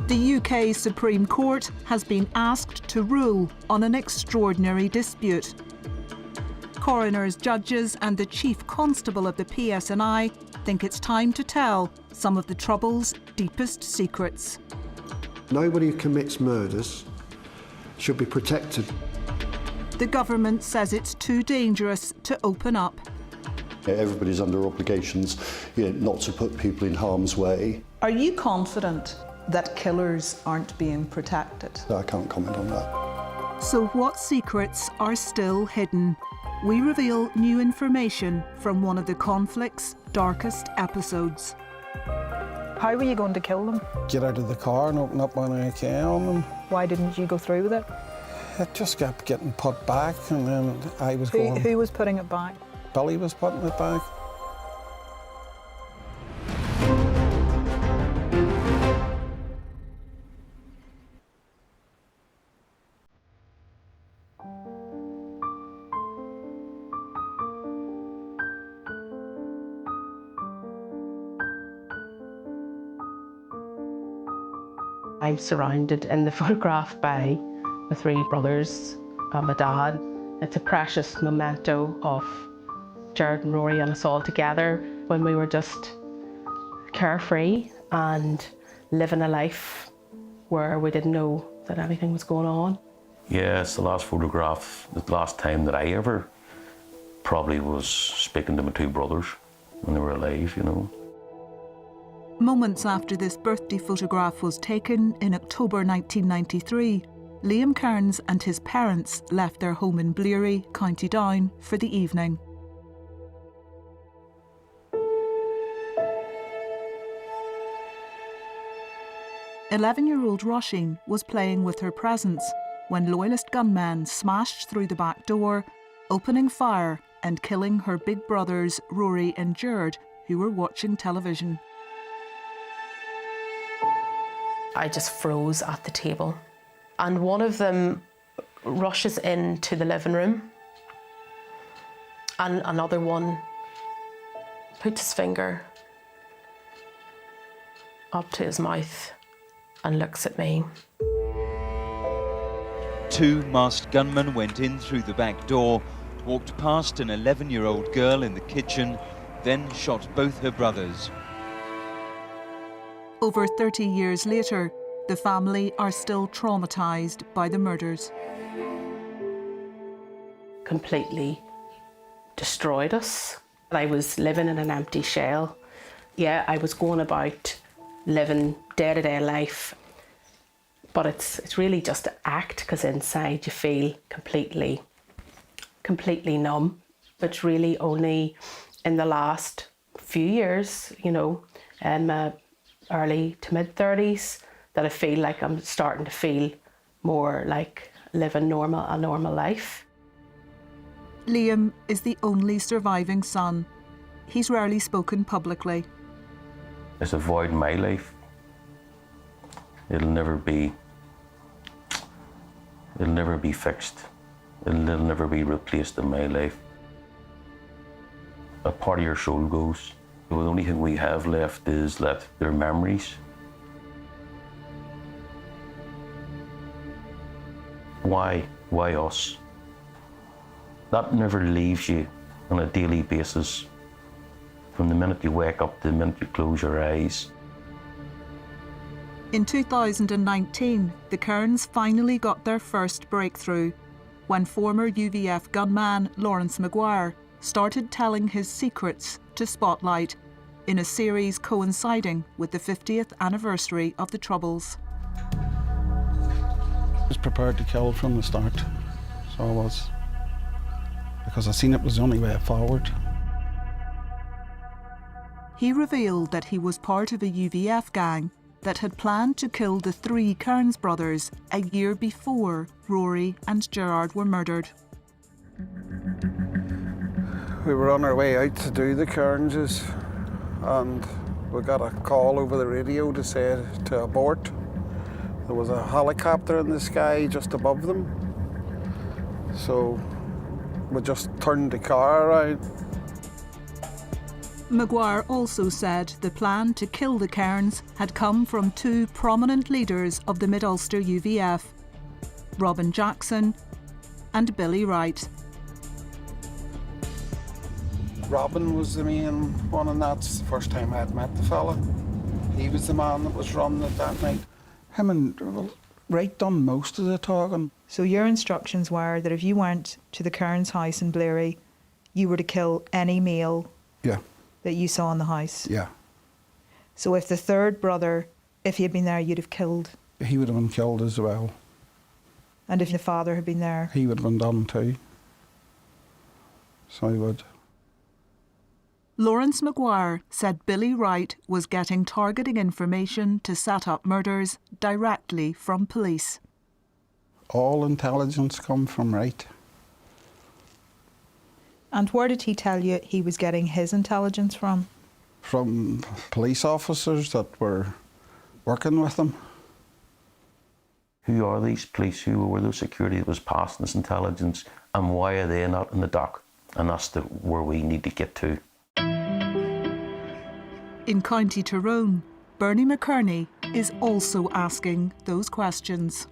The UK Supreme Court has been asked to rule on an extraordinary dispute. Coroners, judges and the Chief Constable of the PSNI think it's time to tell some of the Trouble's deepest secrets. Nobody who commits murders should be protected. The government says it's too dangerous to open up. Everybody's under obligations, not to put people in harm's way. Are you confident that killers aren't being protected? I can't comment on that. So what secrets are still hidden? We reveal new information from one of the conflict's darkest episodes. How were you going to kill them? Get out of the car and open up one AK on them. Why didn't you go through with it? It just kept getting put back, and then I was going... Who was putting it back? Billy was putting it back. I'm surrounded in the photograph by my three brothers and my dad. It's a precious memento of Jared and Rory and us all together when we were just carefree and living a life where we didn't know that anything was going on. Yeah, it's the last photograph, the last time that I ever probably was speaking to my two brothers when they were alive, you know. Moments after this birthday photograph was taken in October 1993, Liam Kearns and his parents left their home in Bleary, County Down, for the evening. "11-year-old Roisin was playing with her presents when Loyalist gunmen smashed through the back door, opening fire and killing her big brothers Rory and Jared, who were watching television. I just froze at the table. And one of them rushes into the living room, and another one puts his finger up to his mouth and looks at me. Two masked gunmen went in through the back door, walked past an 11-year-old girl in the kitchen, then shot both her brothers. Over 30 years later, the family are still traumatised by the murders. Completely destroyed us. I was living in an empty shell. Yeah, I was going about living day-to-day life, but it's really just an act, because inside you feel completely numb. It's really only in the last few years, you know, in my early to mid-30s, that I feel like I'm starting to feel more like living a normal life. Liam is the only surviving son. He's rarely spoken publicly. It's a void in my life. It'll never be fixed. It'll never be replaced in my life. A part of your soul goes. The only thing we have left is that they're memories. Why us? That never leaves you on a daily basis, from the minute you wake up to the minute you close your eyes. In 2019, the Kearns finally got their first breakthrough when former UVF gunman Lawrence Maguire started telling his secrets to Spotlight in a series coinciding with the 50th anniversary of the Troubles. I was prepared to kill from the start, so I was, because I seen it was the only way forward. He revealed that he was part of a UVF gang that had planned to kill the three Kearns brothers a year before Rory and Gerard were murdered. We were on our way out to do the Kearnses, and we got a call over the radio to say to abort. There was a helicopter in the sky just above them, so we just turned the car around. Maguire also said the plan to kill the Cairns had come from two prominent leaders of the Mid-Ulster UVF, Robin Jackson and Billy Wright. Robin was the main one, and that's the first time I'd met the fella. He was the man that was running it that night. Him and Wright done most of the talking. So your instructions were that if you went to the Cairns house in Bleary, you were to kill any male Yeah, that you saw in the house. yeah. So if the third brother, if he had been there, you'd have killed. He would have been killed as well. And if the father had been there, He would have been done too. So he would. Lawrence Maguire said Billy Wright was getting targeting information to set up murders directly from police. All intelligence come from Wright. and where did he tell you he was getting his intelligence from? From police officers that were working with him. Who are these police? Who were those security that was passing this intelligence, and why are they not in the dock? And that's where we need to get to. In County Tyrone, Bernie McKerney is also asking those questions.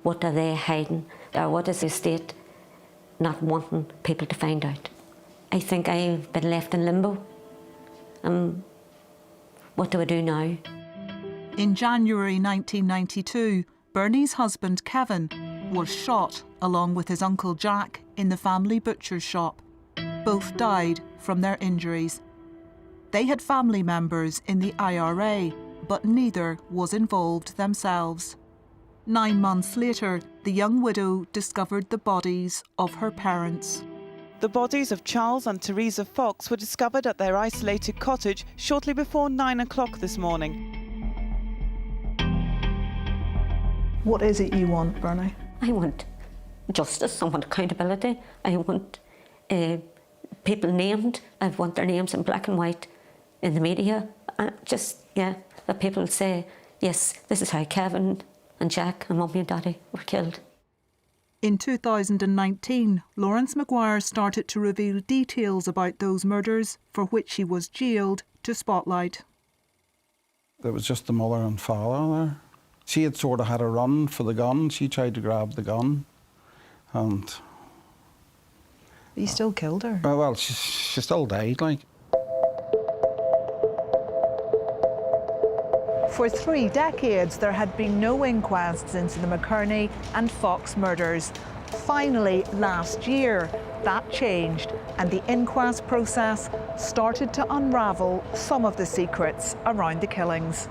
What are they hiding? Or what is the state not wanting people to find out? I think I've been left in limbo. What do I do now? In January 1992, Bernie's husband Kevin was shot along with his uncle Jack in the family butcher's shop. Both died from their injuries. They had family members in the IRA, but neither was involved themselves. 9 months later, the young widow discovered the bodies of her parents. The bodies of Charles and Teresa Fox were discovered at their isolated cottage shortly before 9 o'clock this morning. What is it you want, Bernie? I want justice, I want accountability, I want people named, I want their names in black and white in the media. That people say, yes, this is how Kevin and Jack and Mummy and Daddy were killed. In 2019, Lawrence Maguire started to reveal details about those murders for which he was jailed to Spotlight. There was just the mother and father there. She had sort of had a run for the gun. She tried to grab the gun, and But you still killed her. well, she still died. Like, For 3 decades, there had been no inquests into the McKerney and Fox murders. Finally, last year, that changed, and the inquest process started to unravel some of the secrets around the killings.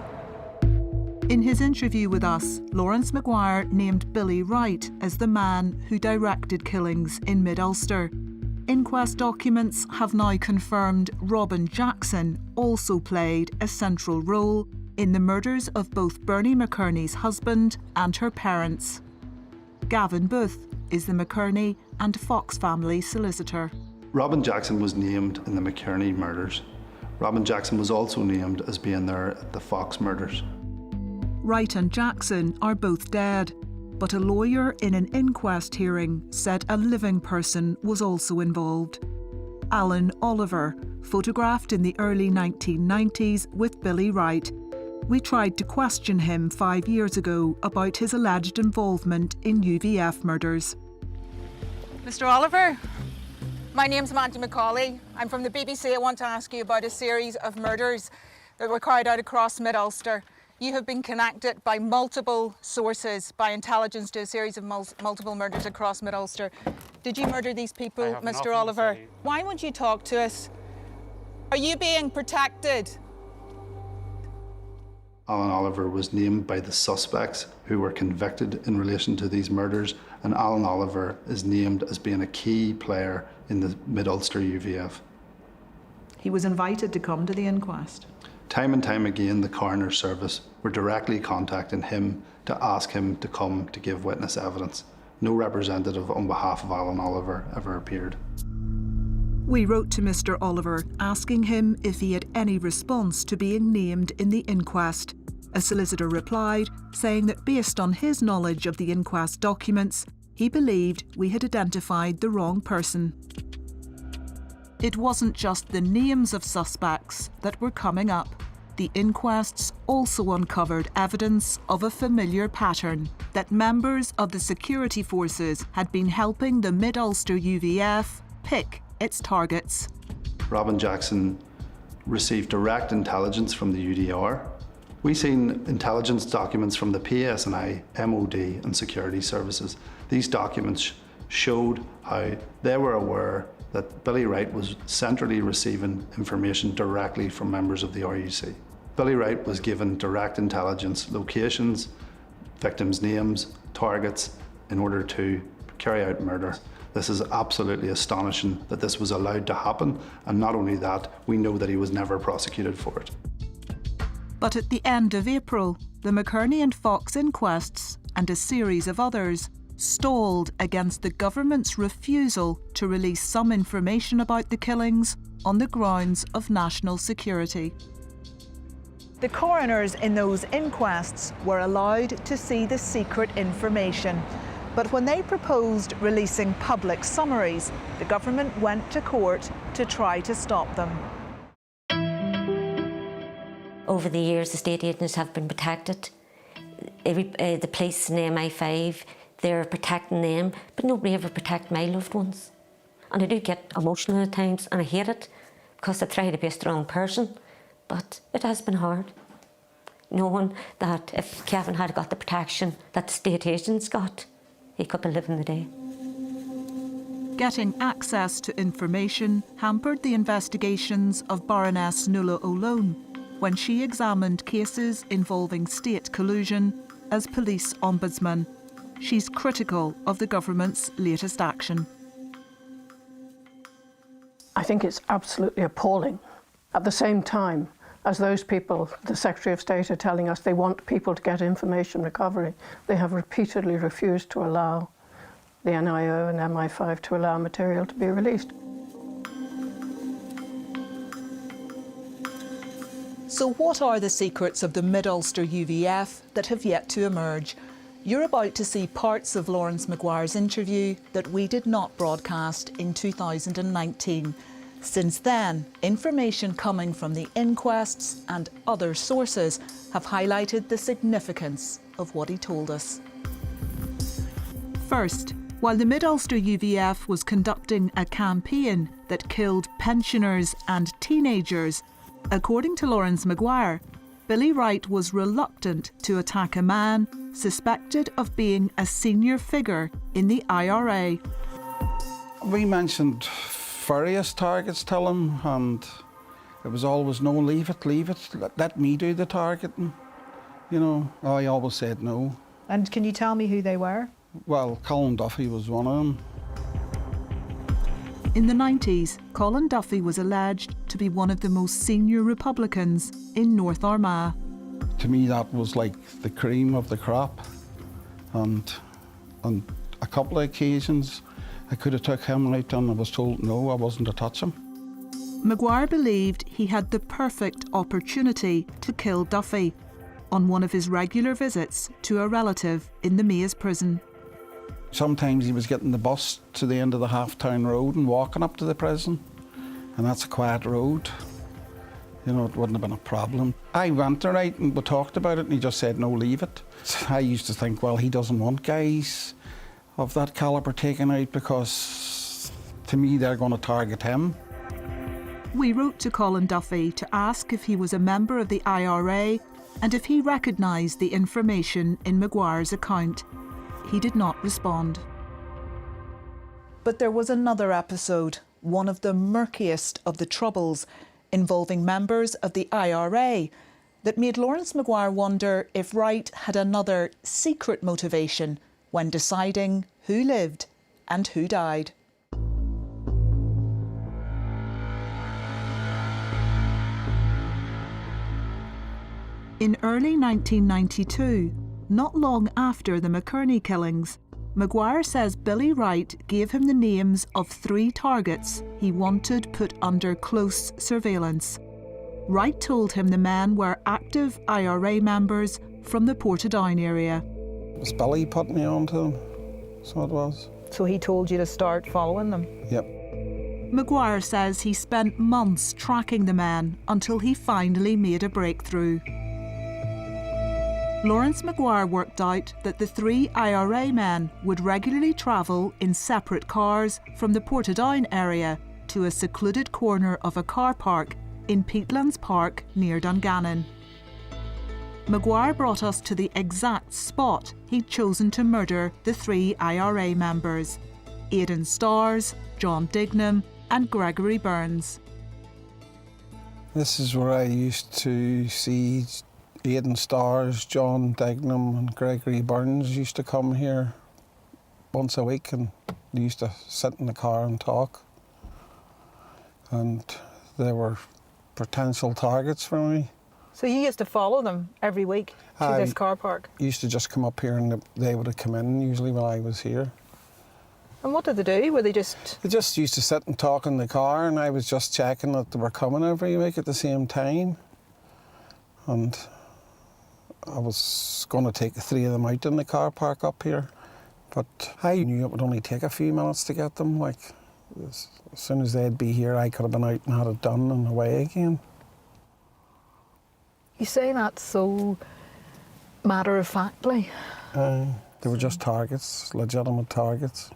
In his interview with us, Lawrence Maguire named Billy Wright as the man who directed killings in Mid-Ulster. Inquest documents have now confirmed Robin Jackson also played a central role in the murders of both Bernie McKerney's husband and her parents. Gavin Booth is the McKerney and Fox family solicitor. Robin Jackson was named in the McKerney murders. Robin Jackson was also named as being there at the Fox murders. Wright and Jackson are both dead, but a lawyer in an inquest hearing said a living person was also involved. Alan Oliver, photographed in the early 1990s with Billy Wright. We tried to question him 5 years ago about his alleged involvement in UVF murders. Mr. Oliver, my name's Mandy McAuley. I'm from the BBC. I want to ask you about a series of murders that were carried out across Mid-Ulster. You have been connected by multiple sources, by intelligence, to a series of multiple murders across Mid-Ulster. Did you murder these people, Mr. Oliver? Why won't you talk to us? Are you being protected? Alan Oliver was named by the suspects who were convicted in relation to these murders, and Alan Oliver is named as being a key player in the Mid-Ulster UVF. He was invited to come to the inquest. Time and time again, the coroner's service were directly contacting him to ask him to come to give witness evidence. No representative on behalf of Alan Oliver ever appeared. We wrote to Mr. Oliver asking him if he had any response to being named in the inquest. A solicitor replied, saying that based on his knowledge of the inquest documents, he believed we had identified the wrong person. It wasn't just the names of suspects that were coming up. The inquests also uncovered evidence of a familiar pattern, that members of the security forces had been helping the Mid-Ulster UVF pick its targets. Robin Jackson received direct intelligence from the UDR. We seen intelligence documents from the PSNI, MOD and security services. These documents showed how they were aware that Billy Wright was centrally receiving information directly from members of the RUC. Billy Wright was given direct intelligence, locations, victims' names, targets, in order to carry out murder. This is absolutely astonishing that this was allowed to happen, and not only that, we know that he was never prosecuted for it. But at the end of April, the McKerney and Fox inquests, and a series of others, stalled against the government's refusal to release some information about the killings on the grounds of national security. The coroners in those inquests were allowed to see the secret information. But when they proposed releasing public summaries, the government went to court to try to stop them. Over the years, the state agents have been protected. The police in MI5, they're protecting them, but nobody ever protect my loved ones. And I do get emotional at times, and I hate it, because I try to be a strong person, but it has been hard. Knowing that if Kevin had got the protection that the state agents got, he could be living the day. Getting access to information hampered the investigations of Baroness Nuala O'Lone when she examined cases involving state collusion as police ombudsman. She's critical of the government's latest action. I think it's absolutely appalling. At the same time, as those people, the Secretary of State, are telling us they want people to get information recovery, they have repeatedly refused to allow the NIO and MI5 to allow material to be released. So what are the secrets of the Mid-Ulster UVF that have yet to emerge? You're about to see parts of Lawrence Maguire's interview that we did not broadcast in 2019. Since then, information coming from the inquests and other sources have highlighted the significance of what he told us. First, while the Mid-Ulster UVF was conducting a campaign that killed pensioners and teenagers, according to Lawrence Maguire, Billy Wright was reluctant to attack a man suspected of being a senior figure in the IRA. We mentioned various targets to him, and it was always, no, leave it, let me do the targeting. You know, I always said no. And can you tell me who they were? Well, Colin Duffy was one of them. In the 90s, Colin Duffy was alleged to be one of the most senior Republicans in North Armagh. To me, that was like the cream of the crop. And on a couple of occasions, I could have took him out and I was told no, I wasn't to touch him. Maguire believed he had the perfect opportunity to kill Duffy on one of his regular visits to a relative in the Maze prison. Sometimes he was getting the bus to the end of the half-town road and walking up to the prison, and that's a quiet road. You know, it wouldn't have been a problem. I went there, right, and we talked about it, and he just said, no, leave it. I used to think, well, he doesn't want guys of that calibre taken out because, to me, they're going to target him. We wrote to Colin Duffy to ask if he was a member of the IRA and if he recognised the information in Maguire's account. He did not respond. But there was another episode, one of the murkiest of the troubles, involving members of the IRA, that made Lawrence Maguire wonder if Wright had another secret motivation when deciding who lived and who died. In early 1992, not long after the McKerney killings, Maguire says Billy Wright gave him the names of 3 targets he wanted put under close surveillance. Wright told him the men were active IRA members from the Portadown area. It was Billy put me on to them, so it was. So he told you to start following them? Yep. Maguire says he spent months tracking the men until he finally made a breakthrough. Lawrence Maguire worked out that the 3 IRA men would regularly travel in separate cars from the Portadown area to a secluded corner of a car park in Peatlands Park near Dungannon. Maguire brought us to the exact spot he'd chosen to murder the 3 IRA members: Aidan Starrs, John Dignam and Gregory Burns. This is where I used to see Aidan Starrs, John Dignam and Gregory Burns used to come here once a week, and they used to sit in the car and talk. And they were potential targets for me. So you used to follow them every week to this car park? I used to just come up here and they would have come in usually when I was here. And what did they do? Were they just... They just used to sit and talk in the car, and I was just checking that they were coming every week at the same time. And I was going to take the 3 of them out in the car park up here, but I knew it would only take a few minutes to get them. Like, as soon as they'd be here, I could have been out and had it done and away again. You say that so matter-of-factly. They were just targets, legitimate targets.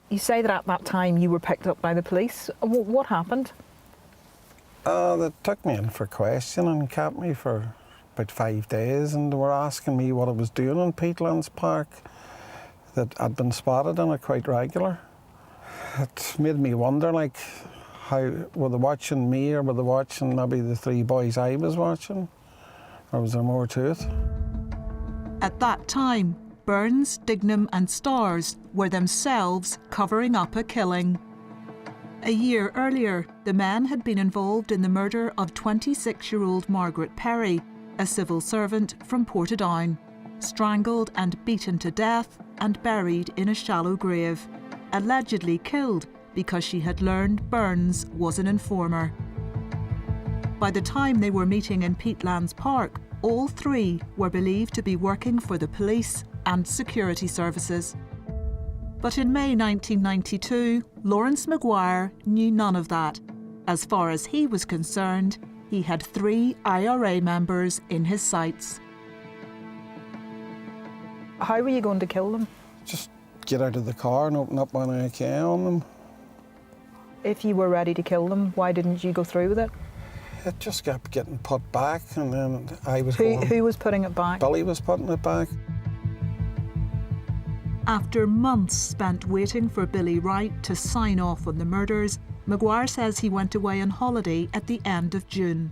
You say that at that time you were picked up by the police. What happened? They took me in for questioning and kept me for about 5 days, and they were asking me what I was doing in Peatlands Park, that I'd been spotted in it quite regular. It made me wonder, like, how were they watching me, or were they watching maybe the 3 boys I was watching? Or was there more to it? At that time, Burns, Dignam and Starrs were themselves covering up a killing. A year earlier, the men had been involved in the murder of 26-year-old Margaret Perry, a civil servant from Portadown, strangled and beaten to death and buried in a shallow grave, allegedly killed because she had learned Burns was an informer. By the time they were meeting in Peatlands Park, all 3 were believed to be working for the police and security services. But in May 1992, Lawrence Maguire knew none of that. As far as he was concerned, he had 3 IRA members in his sights. How were you going to kill them? Just get out of the car and open up an AK on them. If you were ready to kill them, why didn't you go through with it? It just kept getting put back, and then I was Who was putting it back? Billy was putting it back. After months spent waiting for Billy Wright to sign off on the murders, Maguire says he went away on holiday at the end of June.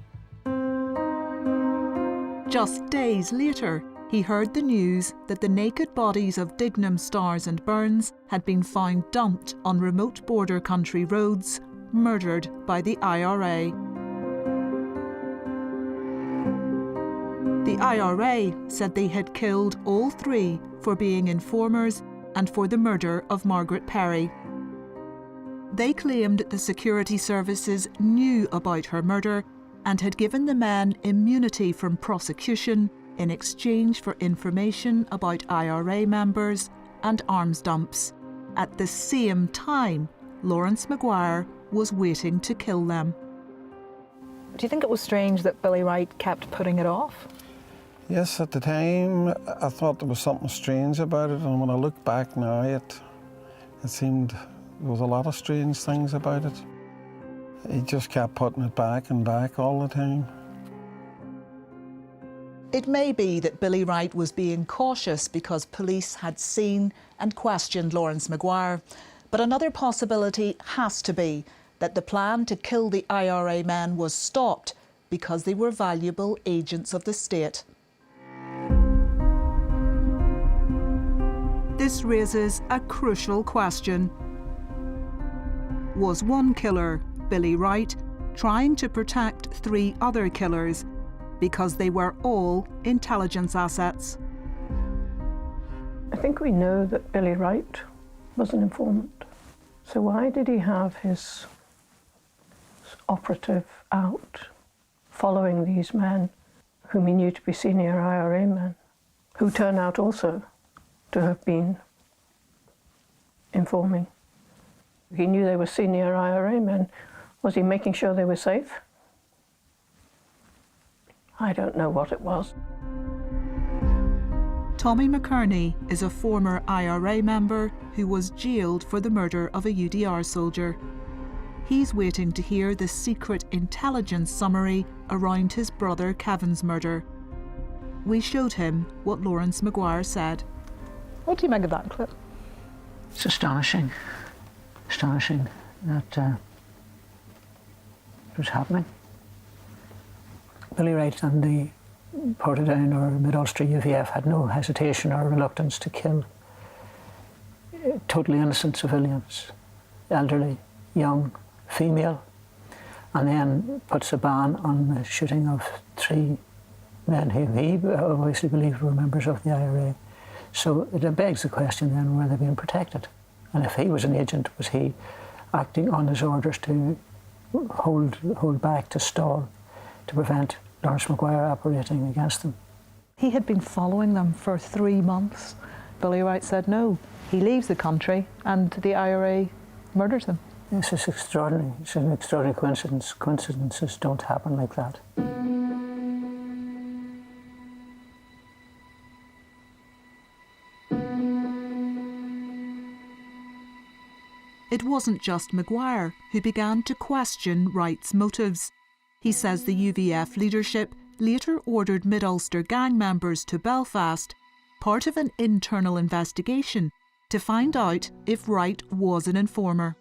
Just days later, he heard the news that the naked bodies of Dignam, Starrs and Burns had been found dumped on remote border country roads, murdered by the IRA. The IRA said they had killed all 3 for being informers and for the murder of Margaret Perry. They claimed the security services knew about her murder and had given the men immunity from prosecution in exchange for information about IRA members and arms dumps. At the same time, Lawrence Maguire was waiting to kill them. Do you think it was strange that Billy Wright kept putting it off? Yes, at the time I thought there was something strange about it, and when I look back now, it seemed there was a lot of strange things about it. He just kept putting it back and back all the time. It may be that Billy Wright was being cautious because police had seen and questioned Lawrence Maguire, but another possibility has to be that the plan to kill the IRA men was stopped because they were valuable agents of the state. This raises a crucial question. Was one killer, Billy Wright, trying to protect 3 other killers because they were all intelligence assets? I think we know that Billy Wright was an informant. So why did he have his operative out following these men whom he knew to be senior IRA men, who turned out also to have been informing? He knew they were senior IRA men. Was he making sure they were safe? I don't know what it was. Tommy McKerney is a former IRA member who was jailed for the murder of a UDR soldier. He's waiting to hear the secret intelligence summary around his brother Kevin's murder. We showed him what Lawrence Maguire said. What do you make of that clip? It's astonishing. Astonishing that it was happening. Billy Wright and the Portadown or Mid-Ulster UVF had no hesitation or reluctance to kill totally innocent civilians, elderly, young, female, and then puts a ban on the shooting of 3 men who he obviously believed were members of the IRA. So it begs the question then, were they being protected? And if he was an agent, was he acting on his orders to hold back, to stall, to prevent Lawrence Maguire operating against them? He had been following them for 3 months. Billy Wright said no. He leaves the country and the IRA murders them. This is extraordinary. It's an extraordinary coincidence. Coincidences don't happen like that. It wasn't just Maguire who began to question Wright's motives. He says the UVF leadership later ordered Mid-Ulster gang members to Belfast, part of an internal investigation, to find out if Wright was an informer.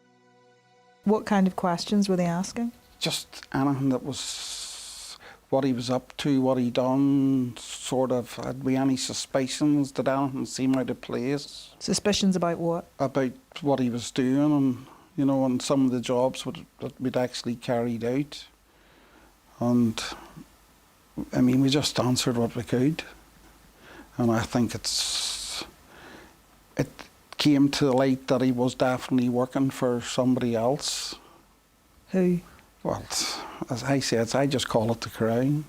What kind of questions were they asking? Just anything that was what he was up to, what he done, sort of, had we any suspicions? Did anything seem out of place? Suspicions about what? About what he was doing and, you know, and some of the jobs that we'd actually carried out. And, I mean, we just answered what we could. And I think it came to the light that he was definitely working for somebody else. Who? Well, as I said, I just call it the Crown.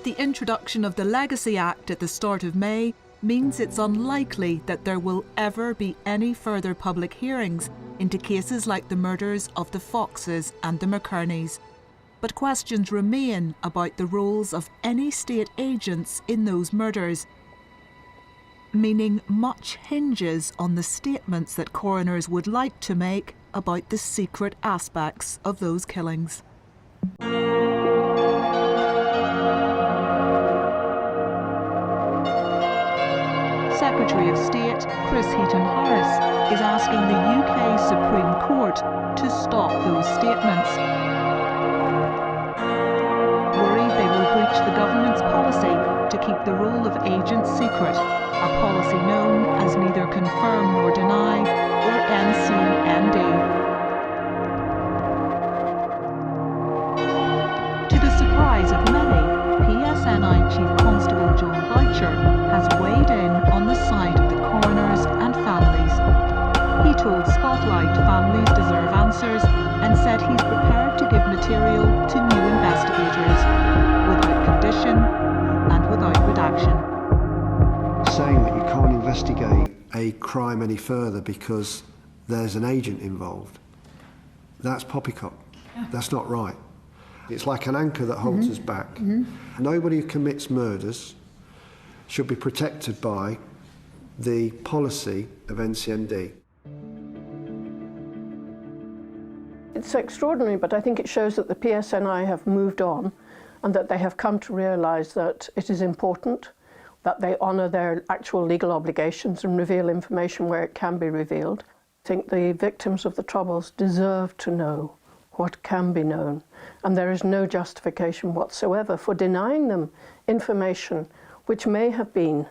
The introduction of the Legacy Act at the start of May means it's unlikely that there will ever be any further public hearings into cases like the murders of the Foxes and the McKerneys. But questions remain about the roles of any state agents in those murders, meaning much hinges on the statements that coroners would like to make about the secret aspects of those killings. Secretary of State Chris Heaton-Harris is asking the UK Supreme Court to stop those statements. Worried they will breach the government's policy to keep the role of agents secret, a policy known as neither confirm nor deny, or NCND. To the surprise of many, PSNI Chief Constable John Boucher has weighed in on the side of the coroners and families. He told Spotlight families deserve answers and said he's prepared to give material to new investigators, without condition and without redaction. Saying that you can't investigate a crime any further because there's an agent involved, that's poppycock. That's not right. It's like an anchor that holds us back. Nobody who commits murders should be protected by the policy of NCND. It's extraordinary, but I think it shows that the PSNI have moved on and that they have come to realise that it is important that they honour their actual legal obligations and reveal information where it can be revealed. I think the victims of the Troubles deserve to know what can be known, and there is no justification whatsoever for denying them information which may have been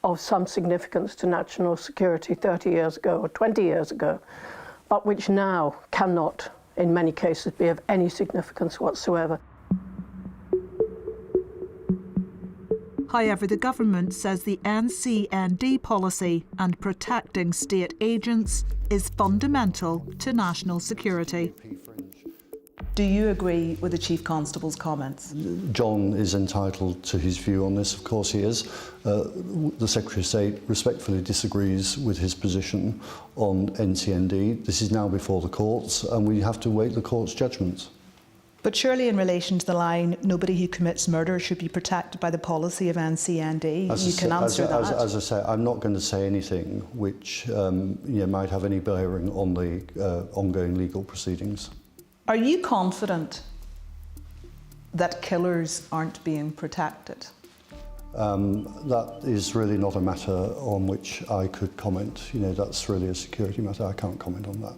of some significance to national security 30 years ago or 20 years ago, but which now cannot, in many cases, be of any significance whatsoever. However, the government says the NCND policy and protecting state agents is fundamental to national security. Do you agree with the Chief Constable's comments? John is entitled to his view on this, of course he is. The Secretary of State respectfully disagrees with his position on NCND. This is now before the courts and we have to wait the court's judgment. But surely in relation to the line, nobody who commits murder should be protected by the policy of NCND. You can answer that. As I say, I'm not going to say anything which might have any bearing on the ongoing legal proceedings. Are you confident that killers aren't being protected? That is really not a matter on which I could comment. That's really a security matter. I can't comment on that.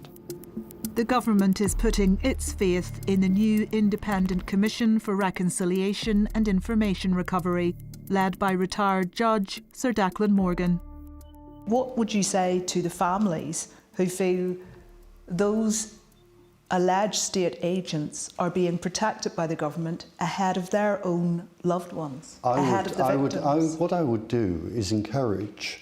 The government is putting its faith in the new Independent Commission for Reconciliation and Information Recovery, led by retired Judge Sir Declan Morgan. What would you say to the families who feel those alleged state agents are being protected by the government ahead of their own loved ones, ahead of the victims? What I would do is encourage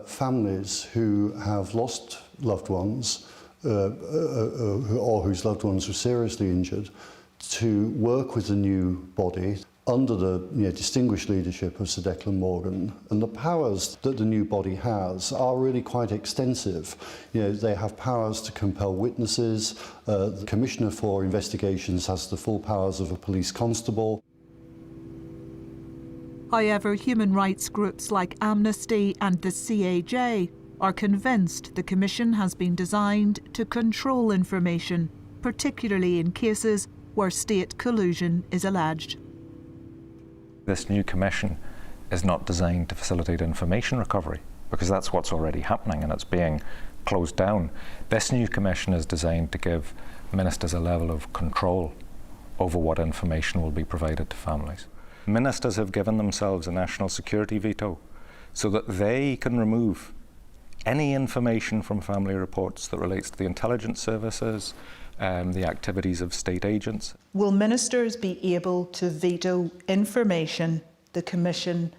families who have lost loved ones or whose loved ones were seriously injured to work with the new body under the distinguished leadership of Sir Declan Morgan. And the powers that the new body has are really quite extensive. They have powers to compel witnesses. The Commissioner for Investigations has the full powers of a police constable. However, human rights groups like Amnesty and the CAJ are convinced the Commission has been designed to control information, particularly in cases where state collusion is alleged. This new commission is not designed to facilitate information recovery, because that's what's already happening and it's being closed down. This new commission is designed to give ministers a level of control over what information will be provided to families. Ministers have given themselves a national security veto so that they can remove any information from family reports that relates to the intelligence services, the activities of state agents. Will ministers be able to veto information the Commission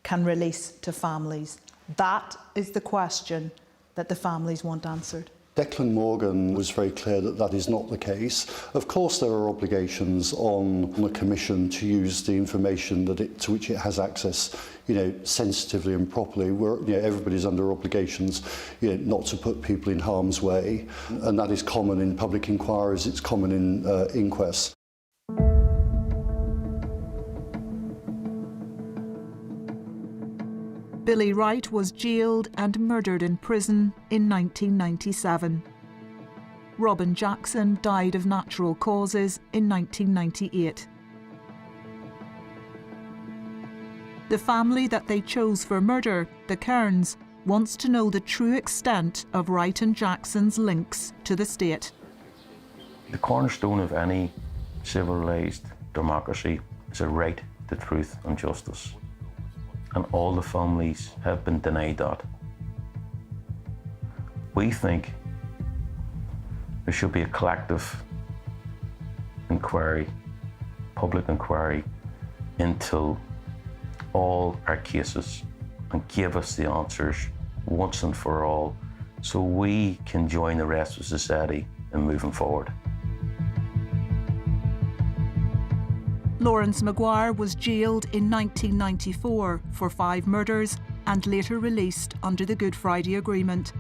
can release to families? That is the question that the families want answered. Declan Morgan was very clear that that is not the case. Of course there are obligations on the Commission to use the information to which it has access sensitively and properly. Everybody's under obligations not to put people in harm's way, and that is common in public inquiries, it's common in inquests. Billy Wright was jailed and murdered in prison in 1997. Robin Jackson died of natural causes in 1998. The family that they chose for murder, the Kearns, wants to know the true extent of Wright and Jackson's links to the state. The cornerstone of any civilised democracy is a right to truth and justice. And all the families have been denied that. We think there should be a collective inquiry, public inquiry, into all our cases and give us the answers once and for all so we can join the rest of society in moving forward. Lawrence Maguire was jailed in 1994 for 5 murders and later released under the Good Friday Agreement.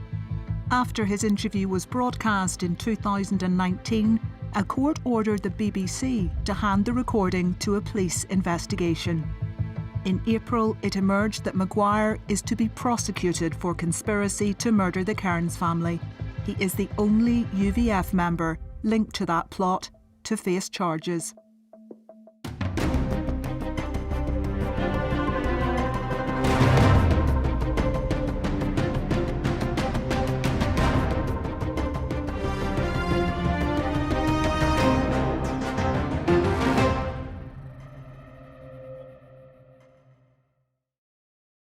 After his interview was broadcast in 2019, a court ordered the BBC to hand the recording to a police investigation. In April, it emerged that Maguire is to be prosecuted for conspiracy to murder the Kearns family. He is the only UVF member linked to that plot to face charges.